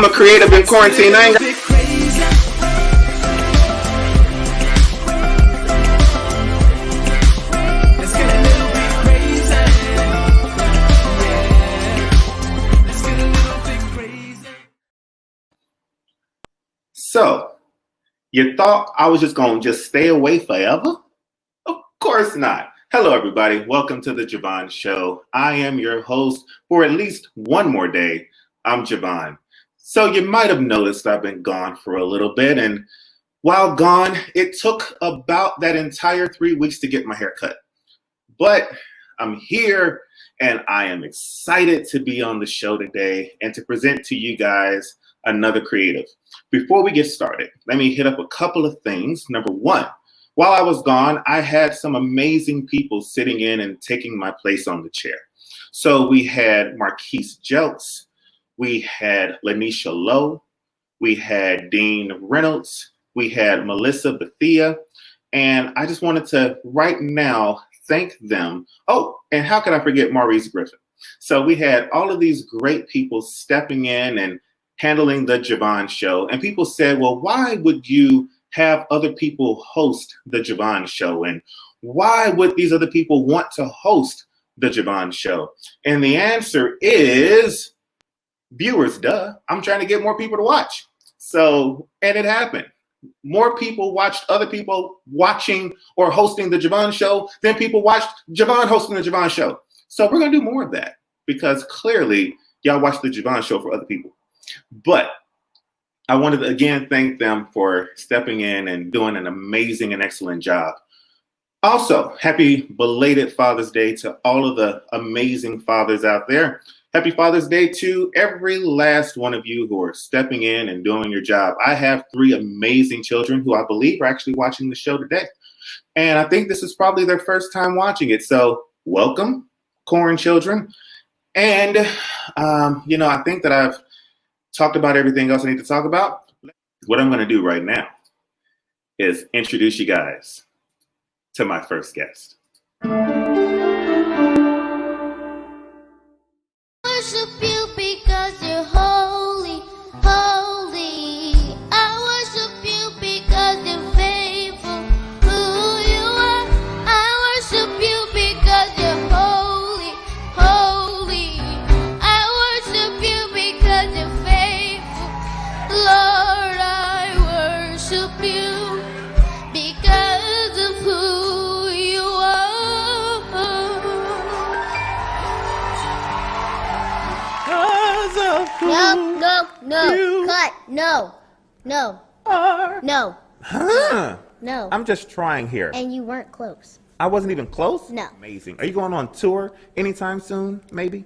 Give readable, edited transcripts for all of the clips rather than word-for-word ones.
I'm a creative in quarantine. I ain't got... So, you thought I was just going to just stay away forever? Of course not. Hello, everybody. Welcome to the Je Vaughn Show. I am your host for at least one more day. I'm Je Vaughn. So you might have noticed I've been gone for a little bit. And while gone, it took about that entire 3 weeks to get my hair cut. But I'm here and I am excited to be on the show today and to present to you guys another creative. Before we get started, let me hit up a couple of things. Number one, while I was gone, I had some amazing people sitting in and taking my place on the chair. So we had Marquise Jelks, we had Lanisha Lowe, we had Dean Reynolds, we had Melissa Bethia, and I just wanted to right now thank them. Oh, and how could I forget Maurice Griffin? So we had all of these great people stepping in and handling the Je Vaughn Show. And people said, well, why would you have other people host the Je Vaughn Show? And why would these other people want to host the Je Vaughn Show? And the answer is viewers, duh. I'm trying to get more people to watch. So, and it happened. More people watched other people watching or hosting the Je Vaughn Show than people watched Je Vaughn hosting the Je Vaughn Show. So we're going to do more of that because clearly y'all watch the Je Vaughn Show for other people. But I wanted to again thank them for stepping in and doing an amazing and excellent job. Also, happy belated Father's Day to all of the amazing fathers out there. Happy Father's Day to every last one of you who are stepping in and doing your job. I have 3 amazing children who I believe are actually watching the show today. And I think this is probably their first time watching it. So welcome, Corn children. And, I think that I've talked about everything else I need to talk about. What I'm going to do right now is introduce you guys to my first guest. Worship you because you're holy, holy. I worship you because you're faithful, who you are. I worship you because you're holy, holy. I worship you because you're faithful, Lord. I worship you because of who you are. No, cut, no. No. I'm just trying here. And you weren't close. I wasn't even close? No. Amazing. Are you going on tour anytime soon, maybe?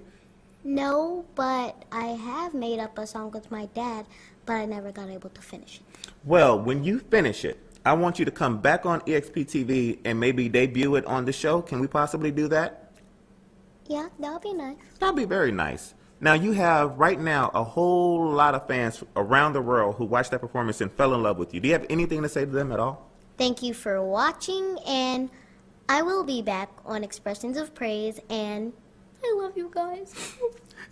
No, but I have made up a song with my dad, but I never got able to finish it. Well, when you finish it, I want you to come back on EXP TV and maybe debut it on the show. Can we possibly do that? Yeah, that would be nice. That'd be very nice. Now, you have right now a whole lot of fans around the world who watched that performance and fell in love with you. Do you have anything to say to them at all? Thank you for watching, and I will be back on Expressions of Praise, and I love you guys.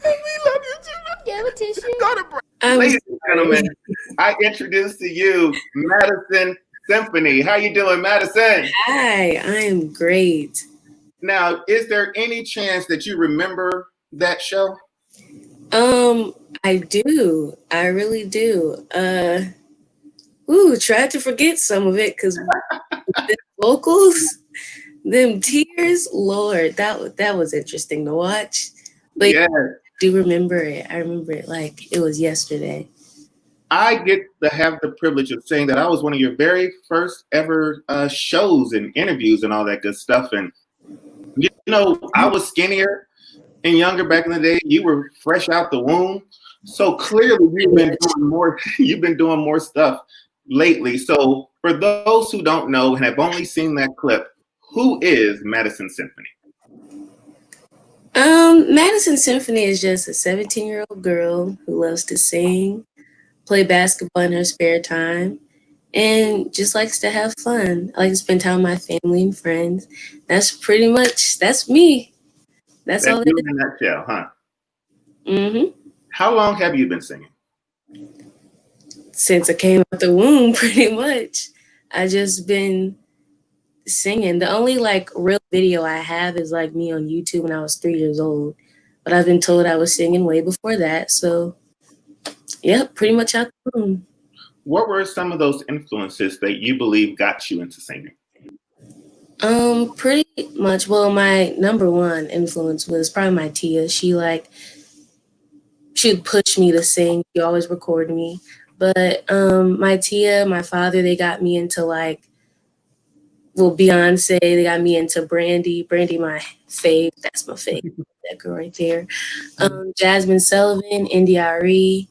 We love you too. You have a tissue? Go to break. Ladies and gentlemen, I introduce to you Madyson Symphony. How you doing, Madyson? Hi, I am great. Now, is there any chance that you remember that show? I do. I really do. Tried to forget some of it because the vocals, them tears, Lord, that was interesting to watch. But yeah, I do remember it. I remember it like it was yesterday. I get to have the privilege of saying that I was one of your very first ever shows and interviews and all that good stuff. And, I was skinnier and younger back in the day. You were fresh out the womb. So clearly you've been doing more stuff lately. So for those who don't know and have only seen that clip, who is Madyson Symphony? Madyson Symphony is just a 17-year-old girl who loves to sing, play basketball in her spare time, and just likes to have fun. I like to spend time with my family and friends. That's me. That's all you in that nutshell, huh? Mm-hmm. How long have you been singing? Since I came out the womb, pretty much. I just been singing. The only like real video I have is like me on YouTube when I was 3 years old. But I've been told I was singing way before that. So yeah, pretty much out the womb. What were some of those influences that you believe got you into singing? Pretty much. Well, my number one influence was probably my tia. She'd push me to sing. She always recorded me. But my tia, my father, they got me into like, well, Beyonce. They got me into Brandy. Brandy, my fave. That's my fave. That girl right there. Jasmine Sullivan, India.Arie,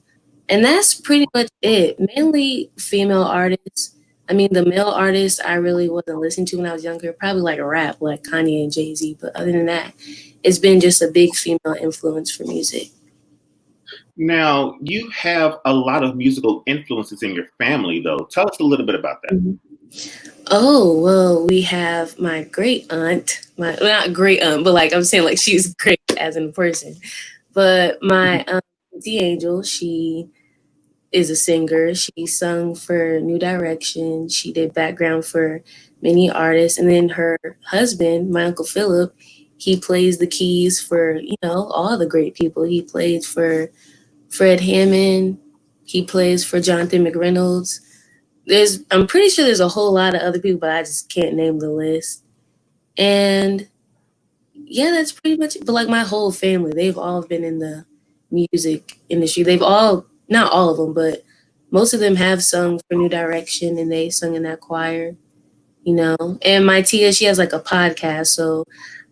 and that's pretty much it. Mainly female artists. I mean, the male artists I really wasn't listening to when I was younger. Probably like rap, like Kanye and Jay-Z. But other than that, it's been just a big female influence for music. Now, you have a lot of musical influences in your family, though. Tell us a little bit about that. Mm-hmm. Oh, well, we have my great aunt, well, not great aunt, but like I'm saying, like she's great as in a person. But my Auntie Angel, she is a singer. She sung for New Direction. She did background for many artists. And then her husband, my Uncle Philip, he plays the keys for, all the great people. He plays for Fred Hammond. He plays for Jonathan McReynolds. I'm pretty sure there's a whole lot of other people, but I just can't name the list. And yeah, that's pretty much it. But like my whole family, they've all been in the music industry. They've all, not all of them, but most of them have sung for New Direction and they sung in that choir, And my tia, she has like a podcast, so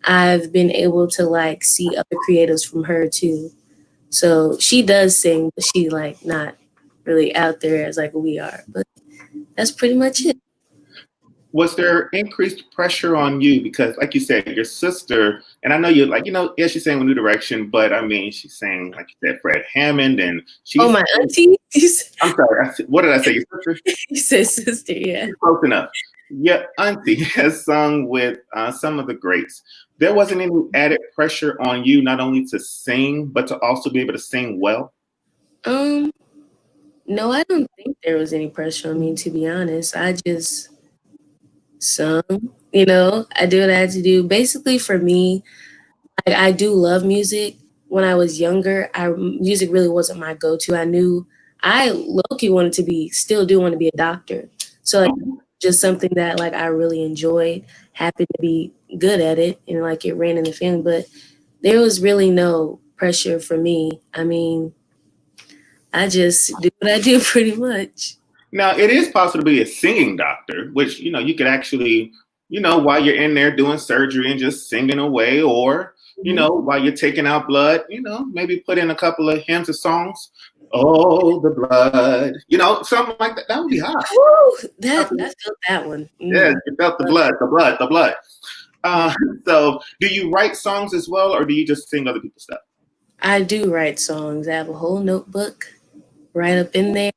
I've been able to like see other creatives from her too. So she does sing, but she like not really out there as like we are. But that's pretty much it. Was there increased pressure on you? Because like you said, your sister, and I know you're like, yeah, she's saying New Direction, but I mean, she's saying, like you said, Fred Hammond, and she's... Oh, my auntie? I'm sorry, what did I say, your sister? You said sister, yeah. Close enough. Your auntie has sung with some of the greats. There wasn't any added pressure on you, not only to sing, but to also be able to sing well? No, I don't think there was any pressure on me, to be honest. I just sung, I do what I had to do. Basically, for me, I do love music. When I was younger, music really wasn't my go-to. I knew I low-key wanted to still do want to be a doctor. So like, just something that like I really enjoyed, happened to be good at it, and like it ran in the family. But there was really no pressure for me. I mean, I just do what I do pretty much. Now, it is possible to be a singing doctor, which, you could actually, while you're in there doing surgery and just singing away, or, while you're taking out blood, maybe put in a couple of hymns or songs. Oh, the blood, something like that. That would be hot. Woo, I felt that one. Yeah, you felt the blood. So do you write songs as well, or do you just sing other people's stuff? I do write songs. I have a whole notebook right up in there.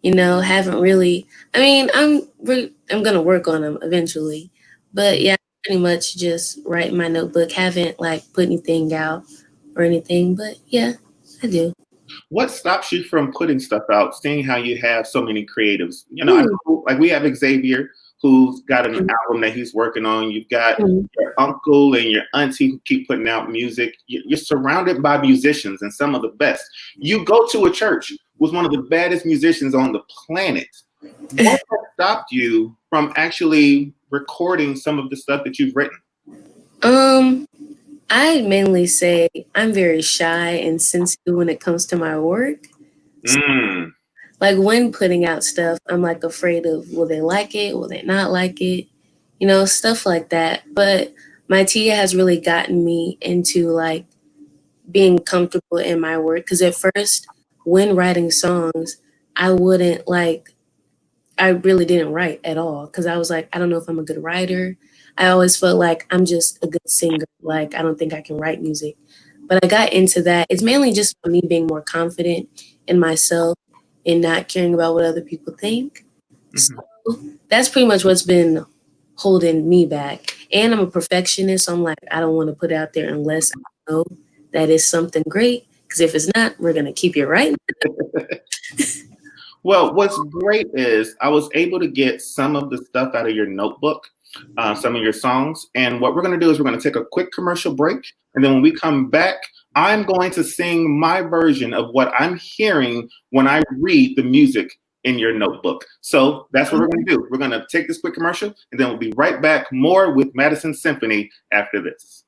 Haven't really, I mean, I'm going to work on them eventually. But yeah, pretty much just write in my notebook. Haven't like put anything out or anything, but yeah, I do. What stops you from putting stuff out, seeing how you have so many creatives? I know, like we have Xavier, who's got an album that he's working on. You've got your uncle and your auntie who keep putting out music. You're surrounded by musicians and some of the best. You go to a church with one of the baddest musicians on the planet. What has stopped you from actually recording some of the stuff that you've written? I mainly say I'm very shy and sensitive when it comes to my work. So, like when putting out stuff, I'm like afraid of, will they like it? Will they not like it? Stuff like that. But my tia has really gotten me into like being comfortable in my work. Because at first, when writing songs, I really didn't write at all. Because I was like, I don't know if I'm a good writer. I always felt like I'm just a good singer. Like, I don't think I can write music. But I got into that. It's mainly just me being more confident in myself and not caring about what other people think. So that's pretty much what's been holding me back. And I'm a perfectionist. So I'm like, I don't want to put it out there unless I know that it's something great. Because if it's not, we're going to keep you right. Well, what's great is I was able to get some of the stuff out of your notebook, some of your songs. And what we're going to do is we're going to take a quick commercial break. And then when we come back, I'm going to sing my version of what I'm hearing when I read the music in your notebook. So that's what we're going to do. We're going to take this quick commercial, and then we'll be right back more with Madyson Symphony after this.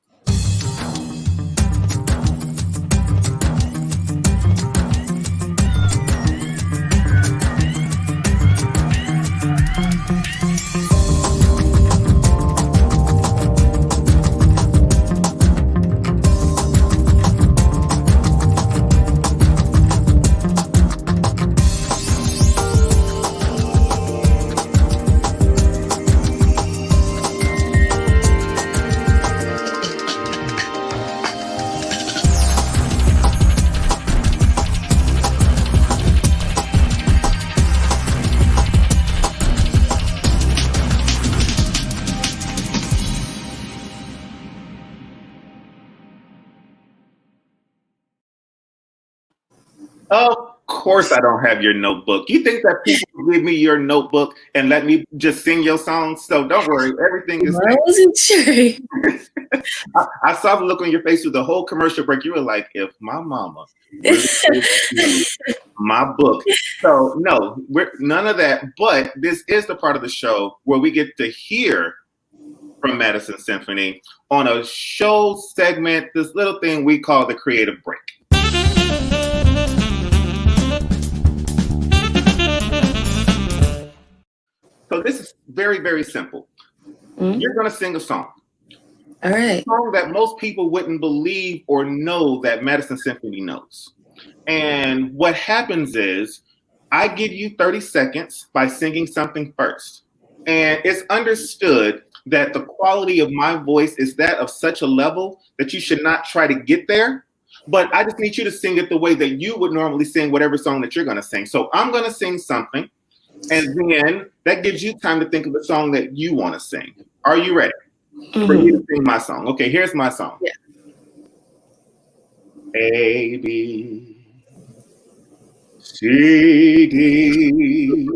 Of course I don't have your notebook. You think that people give me your notebook and let me just sing your songs? So don't worry, everything is. I wasn't sure. I saw the look on your face through the whole commercial break. You were like, if my mama really my book. So no, we're none of that. But this is the part of the show where we get to hear from Madyson Symphony on a show segment, this little thing we call the creative break. So this is very, very simple. Mm-hmm. You're going to sing a song. All right. A song that most people wouldn't believe or know that Madyson Symphony knows. And what happens is I give you 30 seconds by singing something first. And it's understood that the quality of my voice is that of such a level that you should not try to get there. But I just need you to sing it the way that you would normally sing whatever song that you're going to sing. So I'm going to sing something. And then that gives you time to think of the song that you want to sing. Are you ready for me to sing my song? Okay, here's my song. Yeah. A, B, C, D,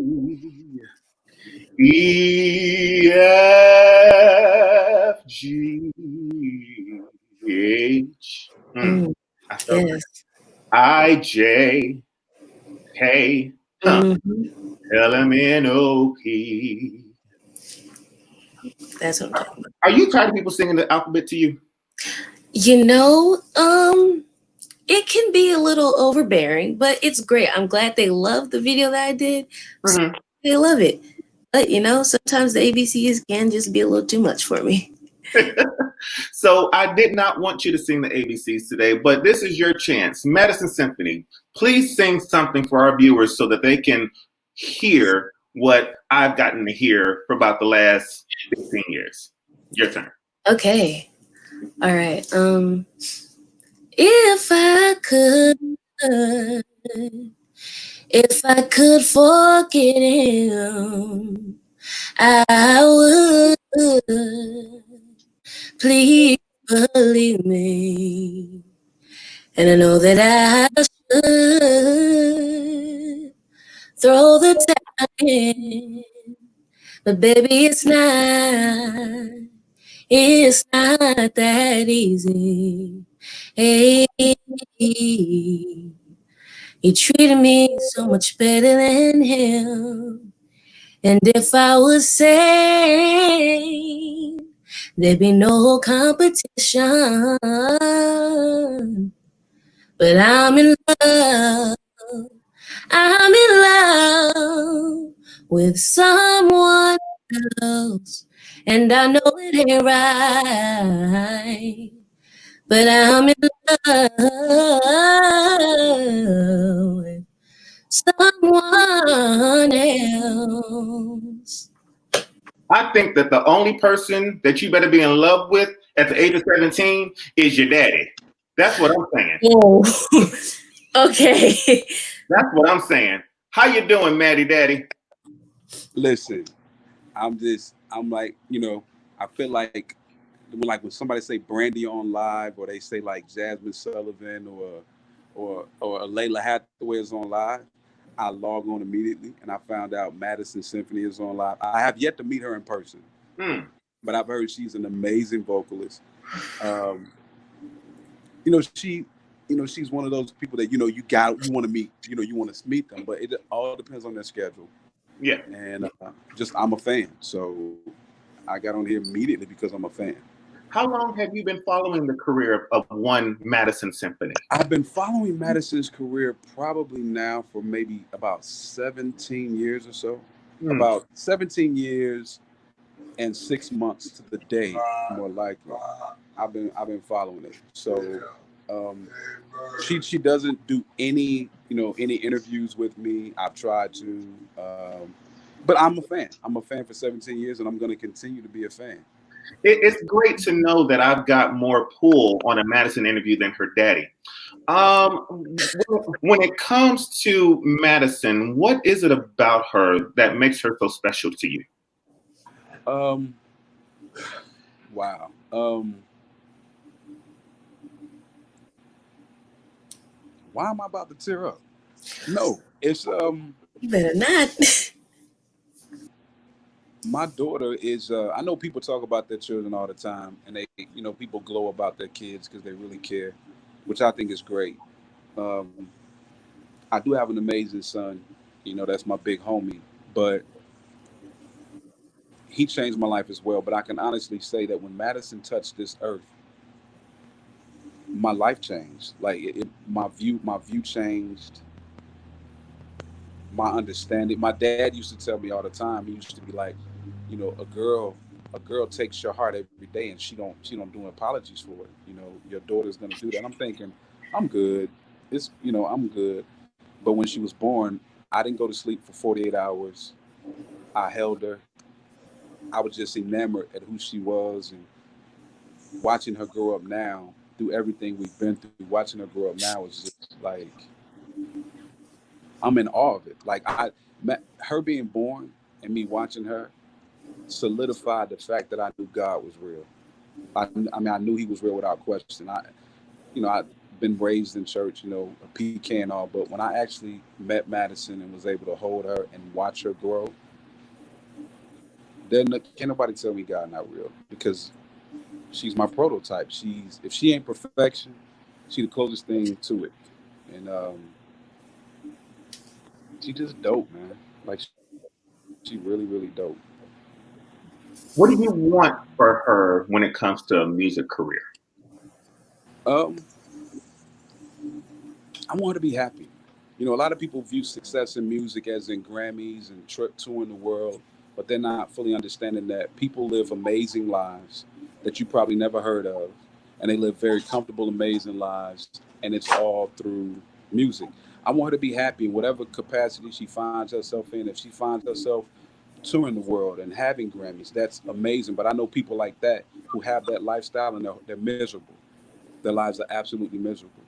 E, F, G, H, Yes. I, J, K, L, M, N, O, P. That's what I'm talking about. Are you tired of people singing the alphabet to you? You know, it can be a little overbearing, but it's great. I'm glad they love the video that I did. So they love it. But, you know, sometimes the ABCs can just be a little too much for me. So I did not want you to sing the ABCs today, but this is your chance. Madyson Symphony, please sing something for our viewers so that they can hear what I've gotten to hear for about the last 15 years. Your turn. Okay. All right. If I could forget him, I would. Please believe me. And I know that I should throw the towel in. But baby, it's not that easy. Hey, he treated me so much better than him. And if I was sane, there'd be no competition. But I'm in love. I'm in love with someone else. And I know it ain't right. But I'm in love with someone else. I think that the only person that you better be in love with at the age of 17 is your daddy. That's what I'm saying. Oh, okay. That's what I'm saying. How you doing, Maddie Daddy? Listen, I'm like, you know, I feel like when somebody say Brandy on live, or they say like Jasmine Sullivan, or Layla Hathaway is on live, I log on immediately, and I found out Madyson Symphony is on live. I have yet to meet her in person, but I've heard she's an amazing vocalist. She's one of those people that you want to meet. You want to meet them, but it all depends on their schedule. Yeah. And I'm a fan, so I got on here immediately because I'm a fan. How long have you been following the career of one Madyson Symphony? I've been following Madyson's career probably now for maybe about 17 years or so. About 17 years and 6 months to the day, more likely. I've been following it. So she doesn't do any interviews with me. I've tried to, but I'm a fan. I'm a fan for 17 years, and I'm going to continue to be a fan. It's great to know that I've got more pull on a Madyson interview than her daddy. When it comes to Madyson, what is it about her that makes her so special to you? Wow. Why am I about to tear up? No, it's You better not. My daughter is. I know people talk about their children all the time, and they, people glow about their kids because they really care, which I think is great. I do have an amazing son. That's my big homie, but he changed my life as well. But I can honestly say that when Madyson touched this earth, my life changed. Like my view changed. My understanding. My dad used to tell me all the time. He used to be like, a girl takes your heart every day, and she don't do apologies for it. Your daughter's gonna do that. I'm thinking, I'm good. I'm good. But when she was born, I didn't go to sleep for 48 hours. I held her. I was just enamored at who she was, and watching her grow up now, through everything we've been through, watching her grow up now is just like, I'm in awe of it. Like her being born and me watching her solidified the fact that I knew God was real. I knew He was real without question. I've been raised in church, a PK and all, but when I actually met Madyson and was able to hold her and watch her grow, then can't nobody tell me God not real, because she's my prototype. If she ain't perfection, she the closest thing to it. And she just dope, man. Like, she really, really dope. What do you want for her when it comes to a music career? I want her to be happy. A lot of people view success in music as in Grammys and touring the world, but they're not fully understanding that people live amazing lives that you probably never heard of, and they live very comfortable, amazing lives, and it's all through music. I want her to be happy in whatever capacity she finds herself in. If she finds herself touring the world and having Grammys, that's amazing. But I know people like that who have that lifestyle, and they're miserable. Their lives are absolutely miserable.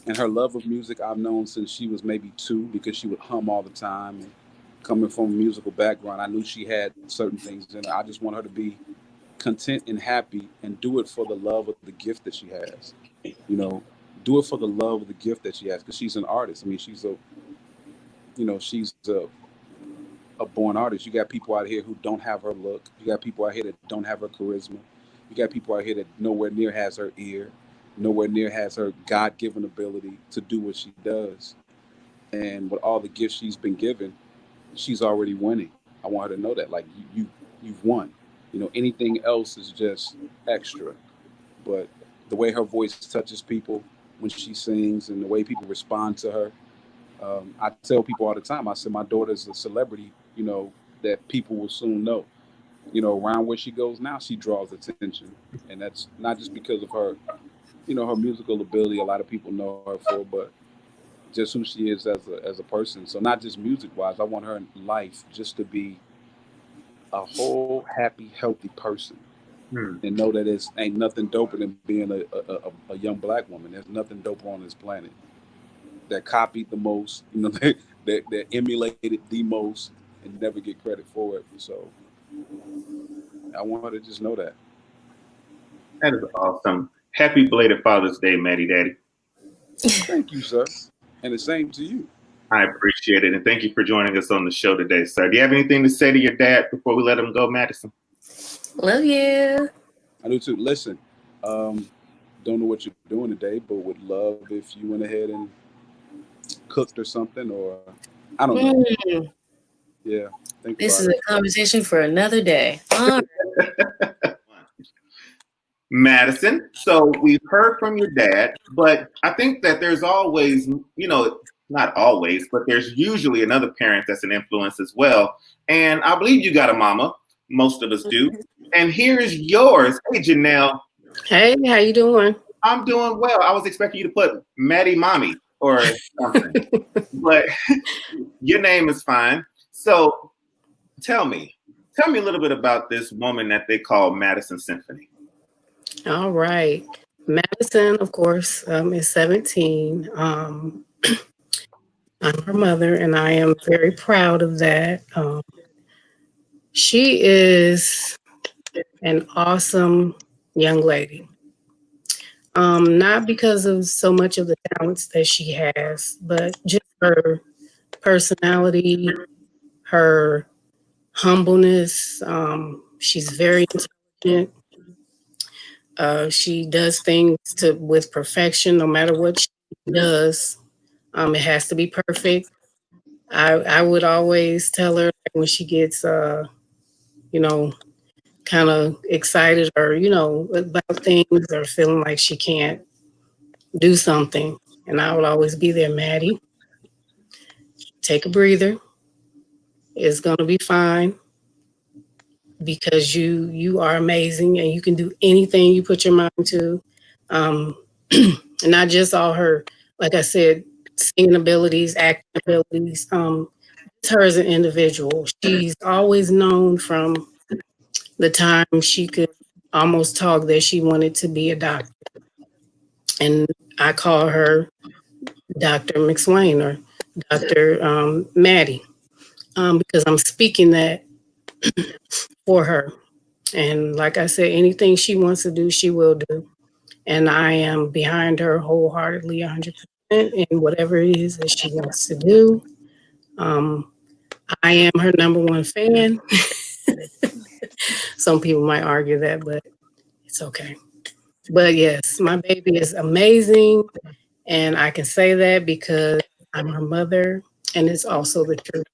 And her love of music I've known since she was maybe 2, because she would hum all the time. And coming from a musical background, I knew she had certain things in her. I just want her to be content and happy, and do it for the love of the gift that she has. Do it for the love of the gift that she has, because she's an artist. I mean, she's a born artist. You got people out here who don't have her look. You got people out here that don't have her charisma. You got people out here that nowhere near has her ear, nowhere near has her God-given ability to do what she does. And with all the gifts she's been given, she's already winning. I want her to know that, like, you've won. Anything else is just extra. But the way her voice touches people when she sings, and the way people respond to her, I tell people all the time, I said, my daughter's a celebrity, that people will soon know. Around where she goes now, she draws attention. And that's not just because of her, her musical ability. A lot of people know her for, but just who she is as a person. So not just music-wise, I want her in life just to be a whole, happy, healthy person. And know that it ain't nothing doper than being a young black woman. There's nothing doper on this planet that copied the most, that emulated the most, and never get credit for it. So I want her to just know that. That is awesome. Happy belated Father's Day, Maddie Daddy. Thank you, sir. And the same to you. I appreciate it. And thank you for joining us on the show today, sir. Do you have anything to say to your dad before we let him go, Madyson? Love you. I do too. Listen, don't know what you're doing today, but would love if you went ahead and cooked or something, or I don't know. Yeah. This is a conversation for another day. Madyson, so we've heard from your dad, but I think that there's always, not always, but there's usually another parent that's an influence as well. And I believe you got a mama. Most of us do. And here's yours. Hey, Janelle. Hey, how you doing? I'm doing well. I was expecting you to put Maddie Mommy or something, but your name is fine. So tell me a little bit about this woman that they call Madyson Symphony. All right. Madyson, of course, is 17. I'm her mother, and I am very proud of that. She is an awesome young lady. Not because of so much of the talents that she has, but just her personality, her humbleness. She's very intelligent. She does things with perfection, no matter what she does. It has to be perfect. I would always tell her when she gets, kind of excited or, about things or feeling like she can't do something. And I would always be there, Maddie. Take a breather. It's going to be fine because you are amazing and you can do anything you put your mind to. And not just all her, like I said, singing abilities, acting abilities. It's her as an individual. She's always known from the time she could almost talk that she wanted to be a doctor. And I call her Dr. McSwain or Dr. Maddie because I'm speaking that for her. And like I said, anything she wants to do, she will do. And I am behind her wholeheartedly, 100%. In whatever it is that she wants to do. I am her number one fan. Some people might argue that, but it's okay. But yes, my baby is amazing. And I can say that because I'm her mother and it's also the truth.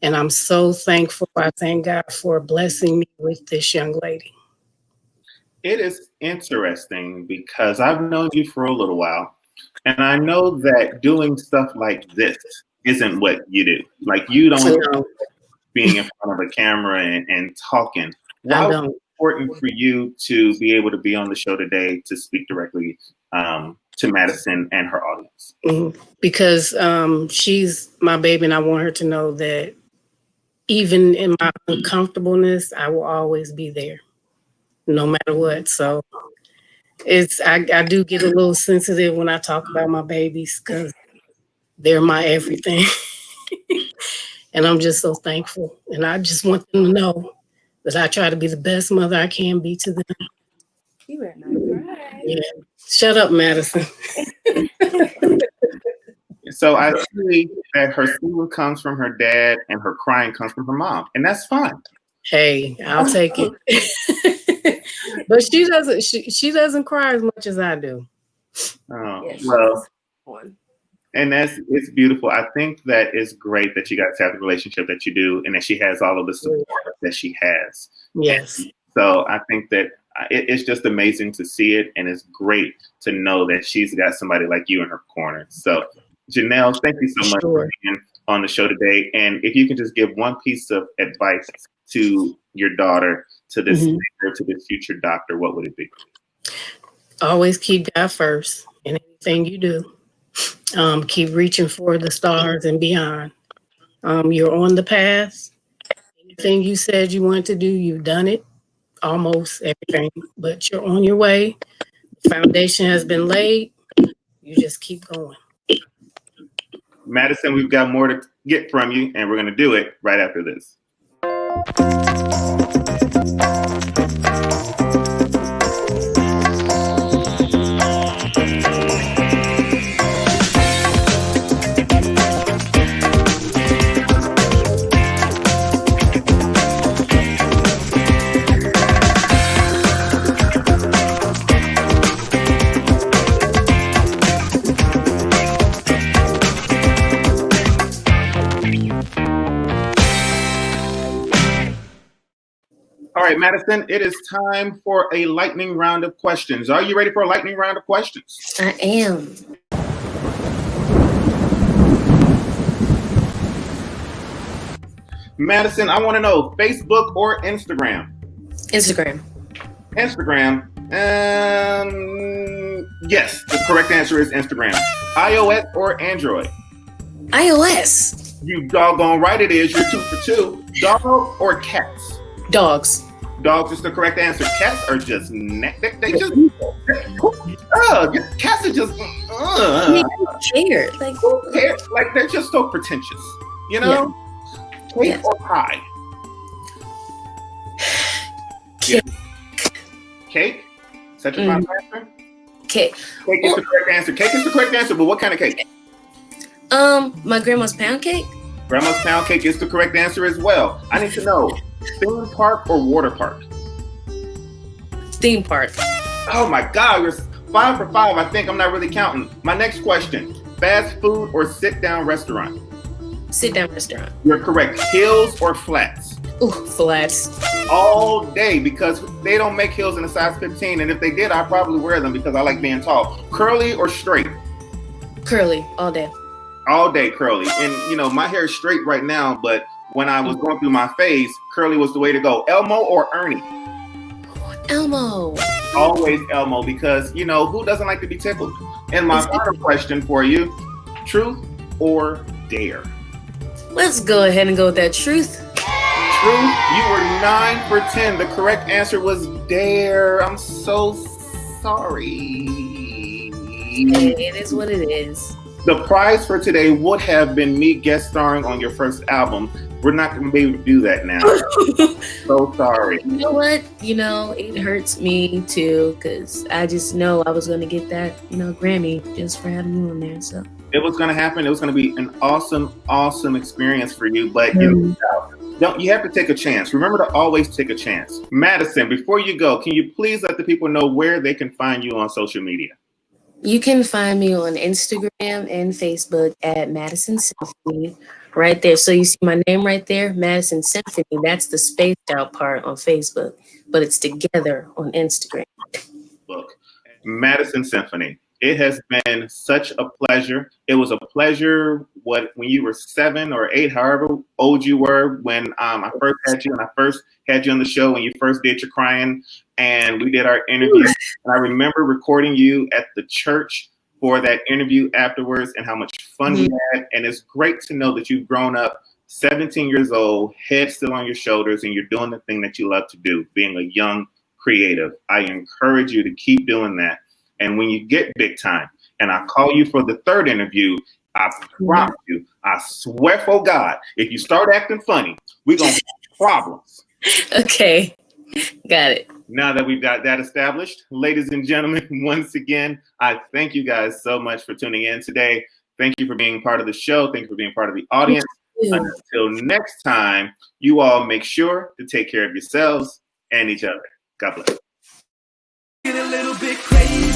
And I'm so thankful. I thank God for blessing me with this young lady. It is interesting because I've known you for a little while. And I know that doing stuff like this isn't what you do. Like you don't being in front of a camera and talking. Why was it important for you to be able to be on the show today to speak directly to Madyson and her audience? Because she's my baby and I want her to know that even in my uncomfortableness, I will always be there, no matter what. So I do get a little sensitive when I talk about my babies because they're my everything. And I'm just so thankful. And I just want them to know that I try to be the best mother I can be to them. You better not cry. Yeah. Shut up, Madyson. So I see that her singing comes from her dad and her crying comes from her mom. And that's fine. Hey, I'll take it. But she doesn't cry as much as I do. Well, and it's beautiful. I think that it's great that you guys have the relationship that you do and that she has all of the support that she has. Yes. So I think that it's just amazing to see it. And it's great to know that she's got somebody like you in her corner. So Janelle, thank you so much for being on the show today. And if you can just give one piece of advice to your daughter, to this to this future doctor, what would it be? Always keep God first in anything you do. Keep reaching for the stars and beyond. You're on the path. Anything you said you wanted to do, you've done it. Almost everything, but you're on your way. The foundation has been laid. You just keep going. Madyson, we've got more to get from you, and we're going to do it right after this. All right, Madyson, it is time for a lightning round of questions. Are you ready for a lightning round of questions? I am. Madyson, I want to know, Facebook or Instagram? Instagram. Instagram. Yes, the correct answer is Instagram. iOS or Android? iOS. You doggone right it is. You're 2 for 2. Dog or cats? Dogs. Dogs is the correct answer. Cats are just they just cats are just Care. like they're just so pretentious, you know. Cake or pie? Cake. Cake. Is that your final answer? Cake. Cake is the correct answer. Cake is the correct answer, but what kind of cake? My grandma's pound cake. Grandma's pound cake is the correct answer as well. I need to know, theme park or water park? Theme park. Oh my God, you're 5 for 5. I think I'm not really counting. My next question, fast food or sit-down restaurant? Sit-down restaurant. You're correct. Hills or flats? Ooh, flats. All day, because they don't make heels in a size 15, and if they did, I'd probably wear them because I like being tall. Curly or straight? Curly, all day. All day curly. And you know, my hair is straight right now, but when I was going through my phase, curly was the way to go. Elmo or Ernie? Elmo. Always Elmo, because you know, who doesn't like to be tickled? And my final question for you, truth or dare? Let's go ahead and go with that truth. Truth, you were 9 for 10. The correct answer was dare. I'm so sorry. Hey, it is what it is. The prize for today would have been me guest starring on your first album. We're not going to be able to do that now. So sorry. You know what? You know, it hurts me too, because I just know I was going to get that, Grammy just for having you on there. So it was going to happen. It was going to be an awesome experience for you, but you have to take a chance. Remember to always take a chance. Madyson, before you go, can you please let the people know where they can find you on social media? You can find me on Instagram and Facebook at Madyson Symphony, right there. So you see my name right there, Madyson Symphony. That's the spaced out part on Facebook, but it's together on Instagram. Look, Madyson Symphony. It has been such a pleasure. It was a pleasure when you were 7 or 8, however old you were, when I first had you, and I first had you on the show when you first did your crying, and we did our interview. And I remember recording you at the church for that interview afterwards, and how much fun we had. And it's great to know that you've grown up, 17 years old, head still on your shoulders, and you're doing the thing that you love to do, being a young creative. I encourage you to keep doing that. And when you get big time and I call you for the 3rd interview, I promise you, I swear for God, if you start acting funny, we're going to have problems. Okay. Got it. Now that we've got that established, ladies and gentlemen, once again, I thank you guys so much for tuning in today. Thank you for being part of the show. Thank you for being part of the audience. Until next time, you all make sure to take care of yourselves and each other. God bless. Get a little bit crazy.